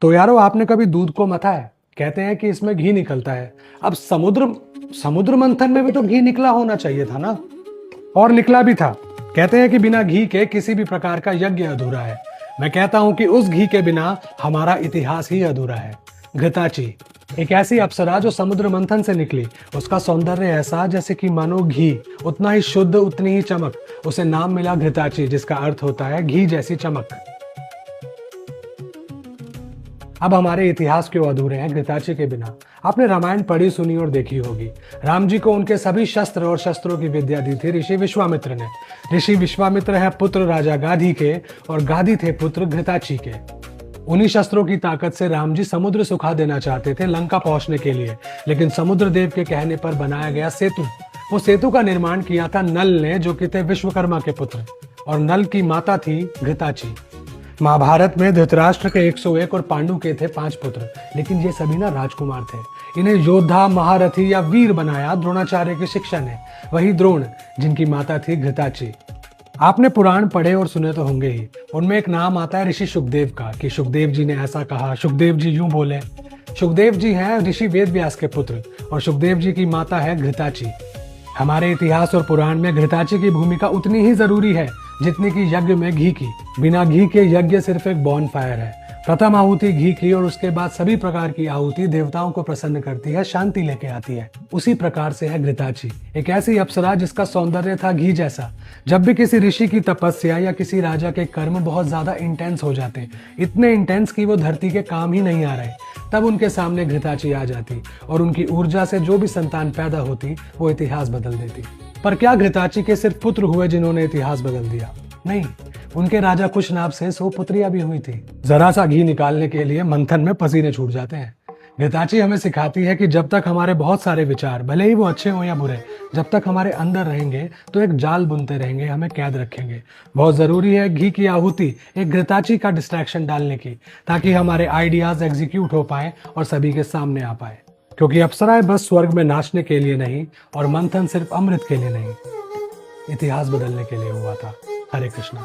तो यारो, आपने कभी दूध को मथा है? कहते हैं कि इसमें घी निकलता है। अब समुद्र समुद्र मंथन में भी तो घी निकला होना चाहिए था ना, और निकला भी था। कहते हैं कि बिना घी के किसी भी प्रकार का यज्ञ अधूरा है। मैं कहता हूं कि उस घी के बिना हमारा इतिहास ही अधूरा है। घृताची, एक ऐसी अप्सरा जो समुद्र मंथन से निकली। उसका सौंदर्य ऐसा जैसे कि मानो घी, उतना ही शुद्ध, उतनी ही चमक। उसे नाम मिला घृताची, जिसका अर्थ होता है घी जैसी चमक। अब हमारे इतिहास क्यों अधूरे हैं घृताची के बिना? आपने रामायण पढ़ी, सुनी और देखी होगी। राम जी को उनके सभी शस्त्र और शस्त्रों की विद्या दी थी ऋषि विश्वामित्र ने। ऋषि विश्वामित्र है पुत्र राजा गाधी के, और गाधी थे पुत्र घृताची के। उन्हीं शस्त्रों की ताकत से राम जी समुद्र सुखा देना चाहते थे लंका पहुंचने के लिए, लेकिन समुद्र देव के कहने पर बनाया गया सेतु। वो सेतु का निर्माण किया था नल ने, जो कि थे विश्वकर्मा के पुत्र, और नल की माता थी घृताची। महाभारत में धृतराष्ट्र के 101 और पांडु के थे 5 पुत्र, लेकिन ये सभी ना राजकुमार थे। इन्हें योद्धा, महारथी या वीर बनाया द्रोणाचार्य की शिक्षा ने, वही द्रोण जिनकी माता थी घृताची। आपने पुराण पढ़े और सुने तो होंगे ही। उनमें एक नाम आता है ऋषि सुखदेव का, कि सुखदेव जी ने ऐसा कहा, सुखदेव जी यूं बोले। सुखदेव जी हैं ऋषि वेद व्यास के पुत्र, और सुखदेव जी की माता है घृताची। हमारे इतिहास और पुराण में घृताची की भूमिका उतनी ही जरूरी है जितनी कि यज्ञ में घी की। बिना घी के यज्ञ सिर्फ एक बॉन फायर है। प्रथम आहुति घी की, और उसके बाद सभी प्रकार की आहुति देवताओं को प्रसन्न करती है, शांति लेके आती है। उसी प्रकार से है घृताची, एक ऐसी अप्सरा जिसका सौंदर्य था घी जैसा। जब भी किसी ऋषि की तपस्या या किसी राजा के कर्म बहुत ज्यादा इंटेंस हो जाते, इतने इंटेंस कि वो धरती के काम ही नहीं आ रहे, तब उनके सामने घृताची आ जाती, और उनकी ऊर्जा से जो भी संतान पैदा होती वो इतिहास बदल देती। पर क्या घृताची के सिर्फ पुत्र हुए जिन्होंने इतिहास बदल दिया? नहीं, उनके राजा कुशनाभ से 100 पुत्रियां भी हुई थी। जरा सा घी निकालने के लिए मंथन में पसीने छूट जाते हैं। घृताची हमें सिखाती है कि जब तक हमारे बहुत सारे विचार, भले ही वो अच्छे हो या बुरे, जब तक हमारे अंदर रहेंगे तो एक जाल बुनते रहेंगे, हमें कैद रखेंगे। बहुत जरूरी है घी की आहुति एक घृताची का डिस्ट्रैक्शन डालने की, ताकि हमारे आइडियाज एग्जीक्यूट हो पाए और सभी के सामने आ पाए। क्योंकि अप्सराएं बस स्वर्ग में नाचने के लिए नहीं, और मंथन सिर्फ अमृत के लिए नहीं, इतिहास बदलने के लिए हुआ था। हरे कृष्णा।